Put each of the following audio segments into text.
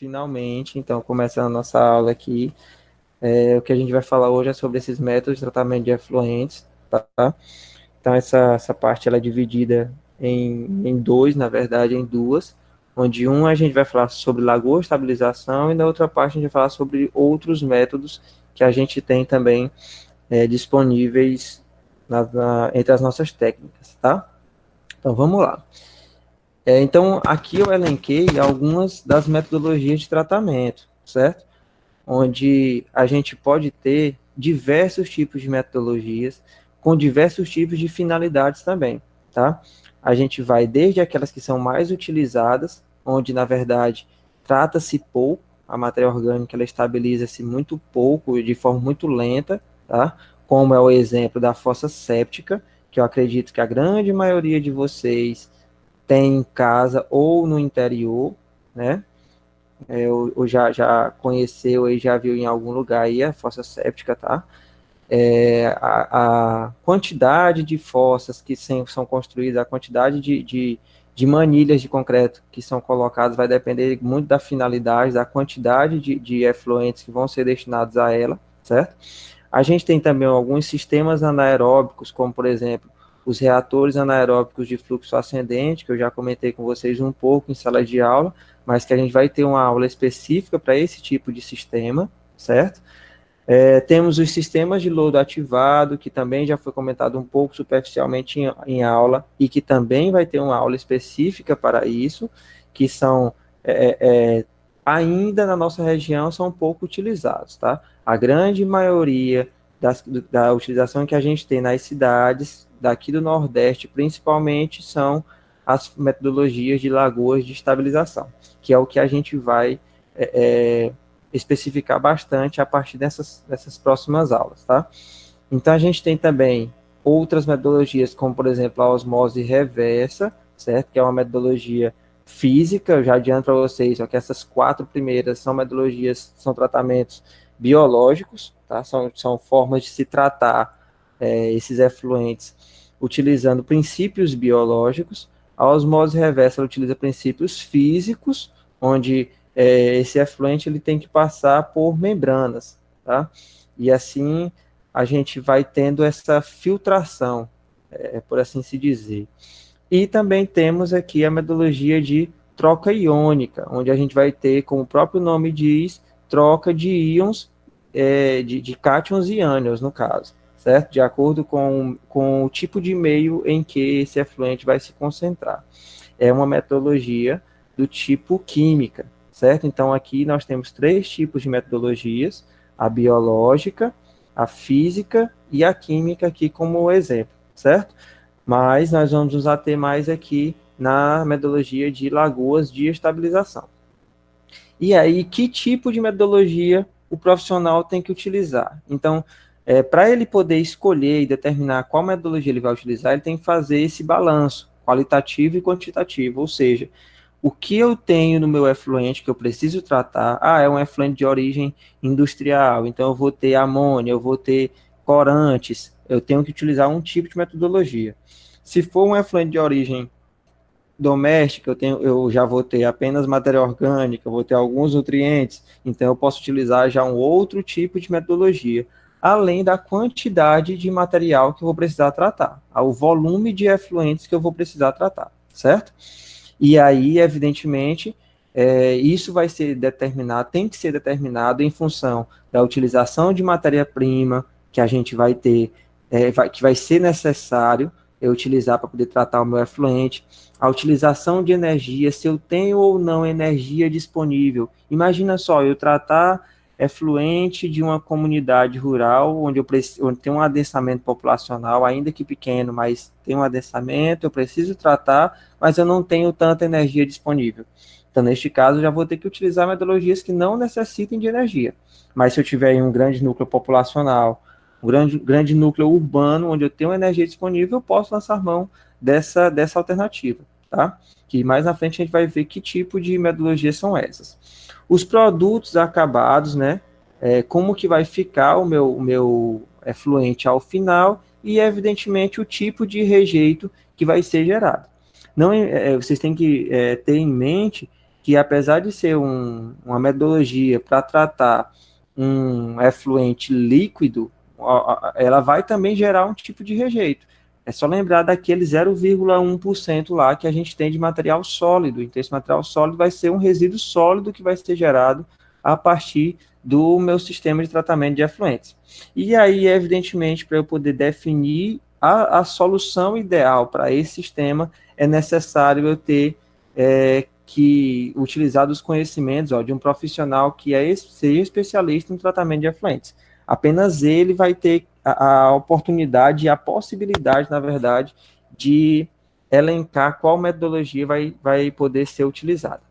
Finalmente, então, começando a nossa aula aqui, o que a gente vai falar hoje é sobre esses métodos de tratamento de efluentes, tá? Então, essa parte ela é dividida em dois, na verdade, em duas, onde a gente vai falar sobre lagoa estabilização e na outra parte a gente vai falar sobre outros métodos que a gente tem também disponíveis entre as nossas técnicas, tá? Então, vamos lá. Então, aqui eu elenquei algumas das metodologias de tratamento, certo? Onde a gente pode ter diversos tipos de metodologias com diversos tipos de finalidades também, tá? A gente vai desde aquelas que são mais utilizadas, onde, na verdade, trata-se pouco, a matéria orgânica ela estabiliza-se muito pouco, de forma muito lenta, tá? Como é o exemplo da fossa séptica, que eu acredito que a grande maioria de vocês tem em casa ou no interior, né? Ou já conheceu e já viu em algum lugar aí a fossa séptica, tá? A quantidade de fossas que são construídas, a quantidade de manilhas de concreto que são colocadas vai depender muito da finalidade, da quantidade de efluentes que vão ser destinados a ela, certo? A gente tem também alguns sistemas anaeróbicos, como, por exemplo, os reatores anaeróbicos de fluxo ascendente, que eu já comentei com vocês um pouco em sala de aula, mas que a gente vai ter uma aula específica para esse tipo de sistema, certo? Temos os sistemas de lodo ativado, que também já foi comentado um pouco superficialmente em aula, e que também vai ter uma aula específica para isso, que são, ainda na nossa região, são pouco utilizados, tá? A grande maioria da utilização que a gente tem nas cidades, daqui do Nordeste, principalmente, são as metodologias de lagoas de estabilização, que é o que a gente vai especificar bastante a partir dessas próximas aulas, tá? Então, a gente tem também outras metodologias, como, por exemplo, a osmose reversa, certo? Que é uma metodologia física, eu já adianto para vocês, ó, que essas 4 primeiras são metodologias, são tratamentos biológicos, tá? São formas de se tratar esses efluentes utilizando princípios biológicos. A osmose reversa ela utiliza princípios físicos, onde esse efluente ele tem que passar por membranas, tá? E assim a gente vai tendo essa filtração, por assim se dizer. E também temos aqui a metodologia de troca iônica, onde a gente vai ter, como o próprio nome diz, troca de íons, de cátions e ânions, no caso, certo? De acordo com o tipo de meio em que esse efluente vai se concentrar. É uma metodologia do tipo química, certo? Então, aqui nós temos 3 tipos de metodologias, a biológica, a física e a química aqui como exemplo, certo? Mas nós vamos nos ater mais aqui na metodologia de lagoas de estabilização. E aí, que tipo de metodologia o profissional tem que utilizar? Então, para ele poder escolher e determinar qual metodologia ele vai utilizar, ele tem que fazer esse balanço qualitativo e quantitativo, ou seja, o que eu tenho no meu efluente que eu preciso tratar, é um efluente de origem industrial, então eu vou ter amônia, eu vou ter corantes, eu tenho que utilizar um tipo de metodologia. Se for um efluente de origem doméstica, eu já vou ter apenas matéria orgânica, eu vou ter alguns nutrientes, então eu posso utilizar já um outro tipo de metodologia, além da quantidade de material que eu vou precisar tratar, o volume de efluentes que eu vou precisar tratar, certo? E aí, evidentemente, isso vai ser determinado, tem que ser determinado em função da utilização de matéria-prima que a gente vai ter, que vai ser necessário eu utilizar para poder tratar o meu efluente, a utilização de energia, se eu tenho ou não energia disponível. Imagina só, eu tratar efluente de uma comunidade rural, onde tem um adensamento populacional, ainda que pequeno, mas tem um adensamento, eu preciso tratar, mas eu não tenho tanta energia disponível. Então, neste caso, eu já vou ter que utilizar metodologias que não necessitem de energia. Mas se eu tiver em um grande núcleo populacional, um grande núcleo urbano, onde eu tenho energia disponível, eu posso lançar mão dessa alternativa, tá? Que mais na frente a gente vai ver que tipo de metodologias são essas. Os produtos acabados, né? Como que vai ficar o meu efluente ao final e, evidentemente, o tipo de rejeito que vai ser gerado. Não, vocês têm que ter em mente que, apesar de ser uma metodologia para tratar um efluente líquido, ela vai também gerar um tipo de rejeito. É só lembrar daquele 0,1% lá que a gente tem de material sólido. Então, esse material sólido vai ser um resíduo sólido que vai ser gerado a partir do meu sistema de tratamento de efluentes. E aí, evidentemente, para eu poder definir a solução ideal para esse sistema, é necessário eu ter que utilizar os conhecimentos de um profissional que seja especialista em tratamento de efluentes. Apenas ele vai ter a oportunidade e a possibilidade, na verdade, de elencar qual metodologia vai poder ser utilizada.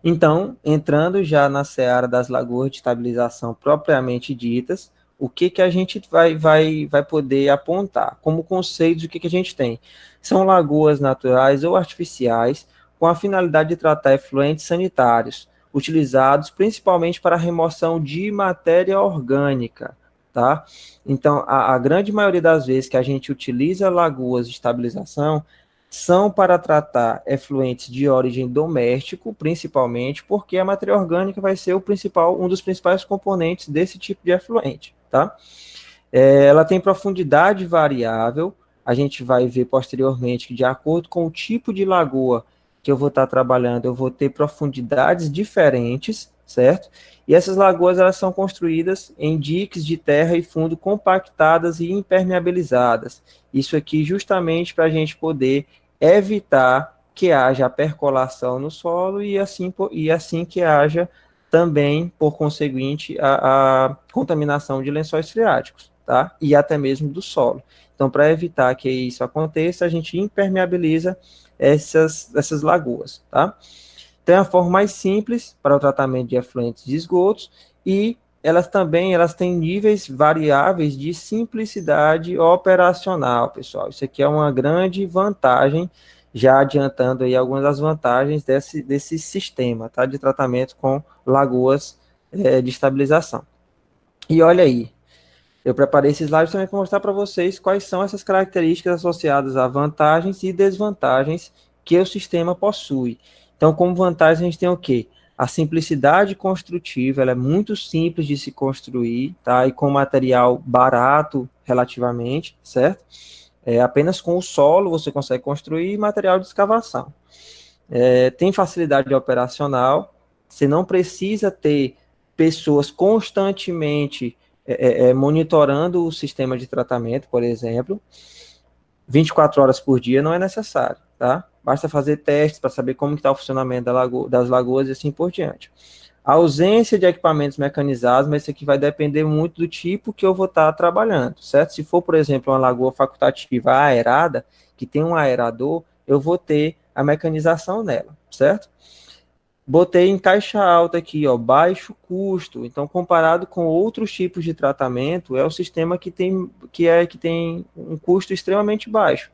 Então, entrando já na seara das lagoas de estabilização propriamente ditas, o que a gente vai poder apontar? Como conceitos, o que a gente tem? São lagoas naturais ou artificiais, com a finalidade de tratar efluentes sanitários, utilizados principalmente para a remoção de matéria orgânica, tá? Então, a grande maioria das vezes que a gente utiliza lagoas de estabilização são para tratar efluentes de origem doméstico, principalmente, porque a matéria orgânica vai ser um dos principais componentes desse tipo de efluente, tá? Ela tem profundidade variável, a gente vai ver posteriormente que, de acordo com o tipo de lagoa que eu vou estar trabalhando, eu vou ter profundidades diferentes, certo? E essas lagoas, elas são construídas em diques de terra e fundo compactadas e impermeabilizadas. Isso aqui justamente para a gente poder evitar que haja a percolação no solo e assim que haja também, por conseguinte, a contaminação de lençóis freáticos, tá? E até mesmo do solo. Então, para evitar que isso aconteça, a gente impermeabiliza essas lagoas, tá? Tem a forma mais simples para o tratamento de efluentes de esgotos e elas têm níveis variáveis de simplicidade operacional, pessoal. Isso aqui é uma grande vantagem, já adiantando aí algumas das vantagens desse sistema, tá, de tratamento com lagoas de estabilização. E olha aí, eu preparei esses slides também para mostrar para vocês quais são essas características associadas a vantagens e desvantagens que o sistema possui. Então, como vantagem, a gente tem o quê? A simplicidade construtiva, ela é muito simples de se construir, tá? E com material barato, relativamente, certo? Apenas com o solo você consegue construir material de escavação. Tem facilidade operacional, você não precisa ter pessoas constantemente monitorando o sistema de tratamento, por exemplo. 24 horas por dia não é necessário, tá? Basta fazer testes para saber como está o funcionamento das lagoas e assim por diante. A ausência de equipamentos mecanizados, mas isso aqui vai depender muito do tipo que eu vou estar trabalhando, certo? Se for, por exemplo, uma lagoa facultativa aerada, que tem um aerador, eu vou ter a mecanização nela, certo? Botei em caixa alta aqui, ó, baixo custo. Então, comparado com outros tipos de tratamento, é o sistema que tem um custo extremamente baixo,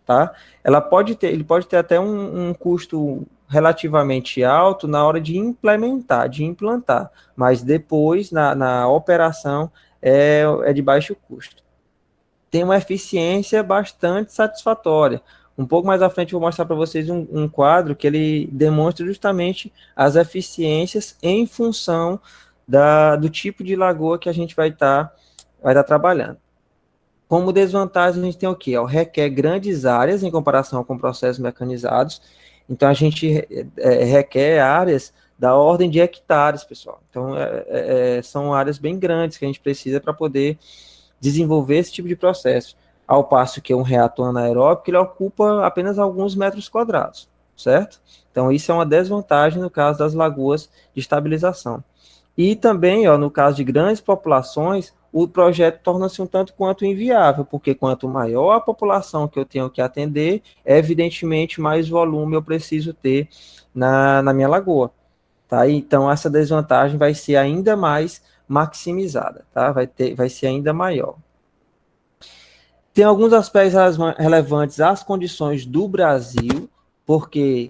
tá? Ele pode ter até um custo relativamente alto na hora de implantar, mas depois, na operação, é de baixo custo. Tem uma eficiência bastante satisfatória. Um pouco mais à frente eu vou mostrar para vocês um quadro que ele demonstra justamente as eficiências em função do tipo de lagoa que a gente vai estar trabalhando. Como desvantagem, a gente tem o quê? Requer grandes áreas em comparação com processos mecanizados. Então, a gente requer áreas da ordem de hectares, pessoal. Então, são áreas bem grandes que a gente precisa para poder desenvolver esse tipo de processo. Ao passo que um reator anaeróbico, ele ocupa apenas alguns metros quadrados, certo? Então, isso é uma desvantagem no caso das lagoas de estabilização. E também, no caso de grandes populações, o projeto torna-se um tanto quanto inviável, porque quanto maior a população que eu tenho que atender, evidentemente mais volume eu preciso ter na minha lagoa. Tá? Então, essa desvantagem vai ser ainda mais maximizada, tá? Vai ser ainda maior. Tem alguns aspectos relevantes às condições do Brasil, porque